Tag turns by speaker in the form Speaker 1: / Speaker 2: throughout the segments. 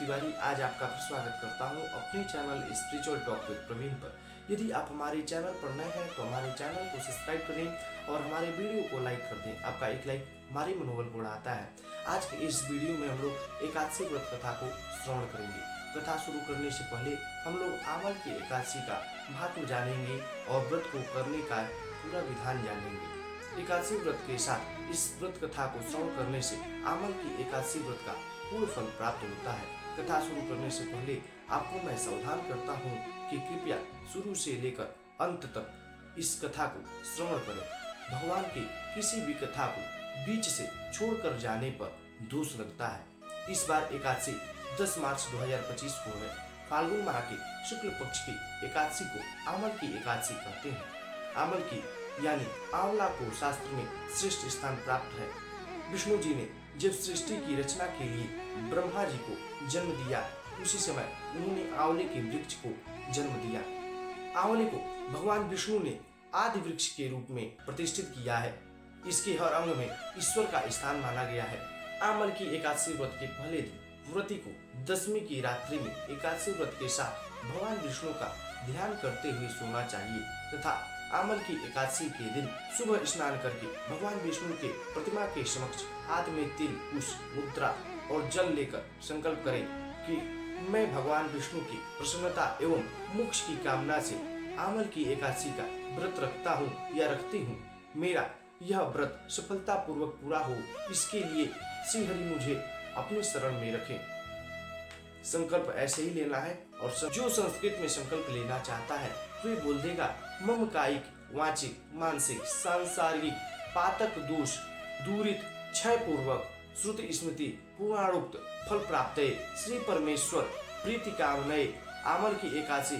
Speaker 1: तिवारी आज आपका फिर स्वागत करता हूं अपने channel spiritual talk with Praveen पर। यदि आप हमारे चैनल पर नए हैं तो हमारे चैनल को सब्सक्राइब करें और हमारे वीडियो को लाइक कर दें। आपका एक लाइक हमारे मनोबल को बढ़ाता है। आज के इस वीडियो में हम लोग एकादशी व्रत कथा को श्रवण करेंगे। कथा शुरू करने से पहले हम लोग आमल की एकादशी का महत्व जानेंगे और व्रत को करने का पूरा विधान जानेंगे। एकादशी व्रत के साथ इस व्रत कथा को श्रवण करने से आमल की एकादशी व्रत का पूर्ण फल प्राप्त होता है। कथा शुरू करने से पहले आपको मैं सावधान करता हूँ कि कृपया शुरू से लेकर अंत तक इस कथा को श्रवण करें। भगवान की किसी भी कथा को बीच से छोड़कर जाने पर दोष लगता है। इस बार एकादशी 10 मार्च 2025 को है। फाल्गुन माह के शुक्ल पक्ष की एकादशी को आमल की एकादशी कहते हैं। आमल की यानी आंवला को शास्त्र में श्रेष्ठ स्थान प्राप्त है। विष्णु जी ने जब सृष्टि की रचना के लिए ब्रह्मा जी को जन्म दिया, उसी समय उन्होंने आंवले के वृक्ष को जन्म दिया। आंवले को भगवान विष्णु ने आदि वृक्ष के रूप में प्रतिष्ठित किया है। इसके हर अंग में ईश्वर का स्थान माना गया है। आमल की एकादशी व्रत के पहले दिन व्रती को दशमी की रात्रि में एकादशी व्रत के साथ भगवान विष्णु का ध्यान करते हुए सोना चाहिए तथा आमल की एकादशी के दिन सुबह स्नान करके भगवान विष्णु के प्रतिमा के समक्ष हाथ में तिल, कुश, मुद्रा और जल लेकर संकल्प करें कि मैं भगवान विष्णु की प्रसन्नता एवं मोक्ष की कामना से आमल की एकादशी का व्रत रखता हूँ या रखती हूँ। मेरा यह व्रत सफलता पूर्वक पूरा हो, इसके लिए श्री हरि मुझे अपने शरण में रखें। संकल्प ऐसे ही लेना है और जो संस्कृत में संकल्प लेना चाहता है वे बोल देगा मम कायिक, वाचिक, मानसिक, सांसारिक पातक दोष दूरित क्षय पूर्वक श्रुति स्मृति पुराणोक्त फल प्राप्त श्री परमेश्वर प्रीति कामनये आमल की एकादशी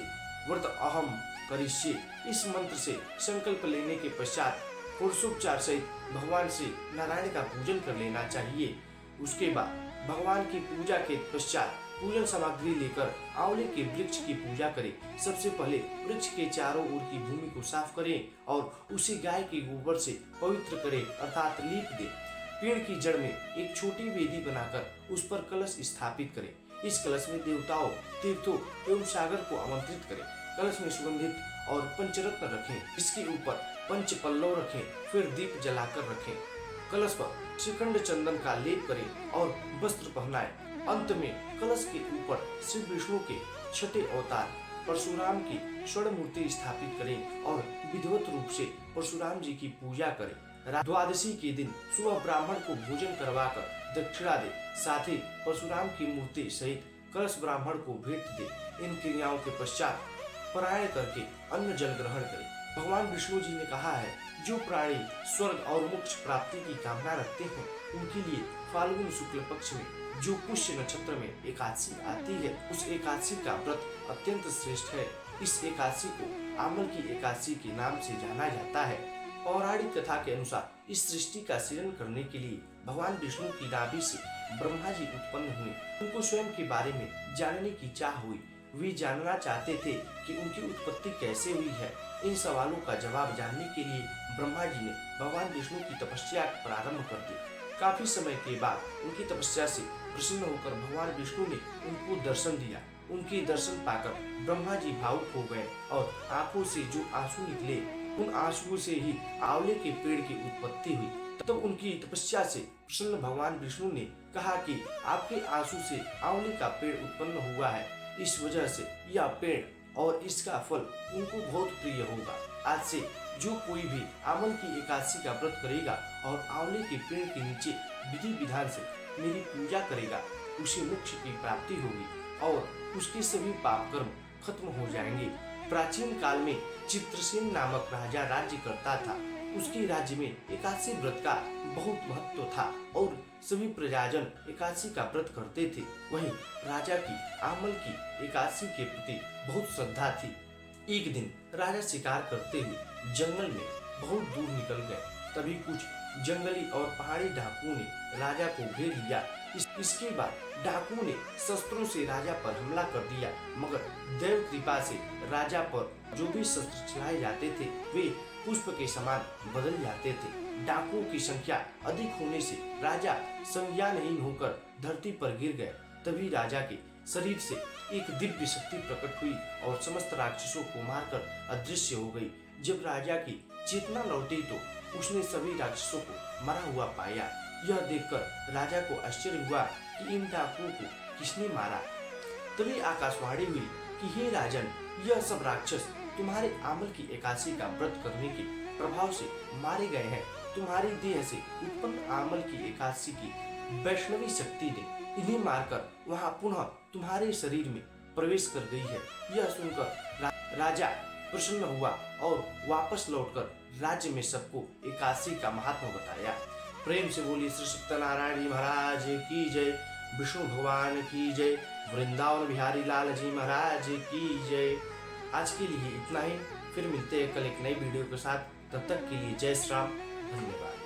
Speaker 1: व्रत अहम करिष्ये। इस मंत्र से संकल्प लेने के पश्चात पुरुषोपचार सहित भगवान श्री नारायण का पूजन कर लेना चाहिए। उसके बाद भगवान की पूजा के पश्चात पूजन सामग्री लेकर आंवले के वृक्ष की पूजा करें। सबसे पहले वृक्ष के चारों ओर की भूमि को साफ करें और उसे गाय के गोबर से पवित्र करें अर्थात लीप दें। पेड़ की जड़ में एक छोटी वेदी बनाकर उस पर कलश स्थापित करें। इस कलश में देवताओं, तीर्थों एवं सागर को आमंत्रित करें। कलश में सुगंधित और पंचरत्न रखें। इसके ऊपर पंच पल्लव रखें, फिर दीप जलाकर रखें। कलश पर श्रीखंड चंदन का लेप करें और वस्त्र पहनाएं। अंत में कलश के ऊपर श्री विष्णु के छठे अवतार परशुराम की स्वर्ण मूर्ति स्थापित करें और विधिवत रूप से परशुराम जी की पूजा करें। द्वादशी के दिन सुबह ब्राह्मण को भोजन करवाकर दक्षिणा दे, साथ ही परशुराम की मूर्ति सहित कलश ब्राह्मण को भेंट दे। इन क्रियाओं के पश्चात पारायण करके अन्न जल ग्रहण करें। भगवान विष्णु जी ने कहा है, जो प्राणी स्वर्ग और मोक्ष प्राप्ति की कामना रखते हैं उनके लिए फाल्गुन शुक्ल पक्ष में जो पुष्य नक्षत्र में एकादशी आती है उस एकादशी का व्रत अत्यंत श्रेष्ठ है। इस एकादशी को आमल की एकादशी के नाम से जाना जाता है। पौराणिक कथा के अनुसार इस सृष्टि का सृजन करने के लिए भगवान विष्णु की नाभि से ब्रह्मा जी उत्पन्न हुए। उनको स्वयं के बारे में जानने की चाह हुई। वे जानना चाहते थे कि उनकी उत्पत्ति कैसे हुई है। इन सवालों का जवाब जानने के लिए ब्रह्मा जी ने भगवान विष्णु की तपस्या प्रारंभ कर दी। काफी समय के बाद उनकी तपस्या से प्रसन्न होकर भगवान विष्णु ने उनको दर्शन दिया। उनके दर्शन पाकर ब्रह्मा जी भावुक हो गए और आंखों से जो आंसू निकले उन आंसुओं से ही आंवले के पेड़ की उत्पत्ति हुई। तब उनकी तपस्या से प्रसन्न भगवान विष्णु ने कहा कि आपके आंसू से आंवले का पेड़ उत्पन्न हुआ है। इस वजह से यह पेड़ और इसका फल उनको बहुत प्रिय होगा। आज से जो कोई भी आमल की एकादशी का व्रत करेगा और आंवले के पेड़ के नीचे विधि विधान से मेरी पूजा करेगा उसे मोक्ष की प्राप्ति होगी और उसके सभी पाप कर्म खत्म हो जाएंगे। प्राचीन काल में चित्रसेन नामक राजा राज्य करता था। उसके राज्य में एकादशी व्रत का बहुत महत्व था और सभी प्रजाजन एकादशी का व्रत करते थे। वहीं राजा की आमल की एकादशी के प्रति बहुत श्रद्धा थी। एक दिन राजा शिकार करते हुए जंगल में बहुत दूर निकल गए। तभी कुछ जंगली और पहाड़ी डाकुओं ने राजा को घेर लिया। इसके बाद डाकुओं ने शस्त्रों से राजा पर हमला कर दिया, मगर देव कृपा से राजा पर जो भी शस्त्र चलाए जाते थे वे पुष्प के समान बदल जाते थे। डाकुओं की संख्या अधिक होने से राजा संज्ञानहीन होकर धरती पर गिर गए। तभी राजा के शरीर से एक दिव्य शक्ति प्रकट हुई और समस्त राक्षसों को मारकर अदृश्य हो गई। जब राजा की चेतना लौटी तो उसने सभी राक्षसों को मरा हुआ पाया। यह देखकर राजा को आश्चर्य हुआ कि इन डाकुओं को किसने मारा। तभी आकाशवाणी हुई कि हे राजन, यह सब राक्षस तुम्हारे आमल की एकादशी का व्रत करने के प्रभाव से मारे गए हैं। तुम्हारी देह से उत्पन्न आमल की एकादशी की वैष्णवी शक्ति ने इन्हें मारकर वहां पुनः तुम्हारे शरीर में प्रवेश कर गई है। यह सुनकर राजा प्रसन्न हुआ और वापस लौटकर राज्य में सबको एकादशी का महात्मा बताया। प्रेम से बोली श्री सत्यनारायण जी महाराज की जय, विष्णु भगवान की जय, वृंदावन बिहारी लाल जी महाराज की जय। आज के लिए इतना ही, फिर मिलते हैं कल एक नई वीडियो के साथ। तब तक के लिए जय श्री राम, धन्यवाद।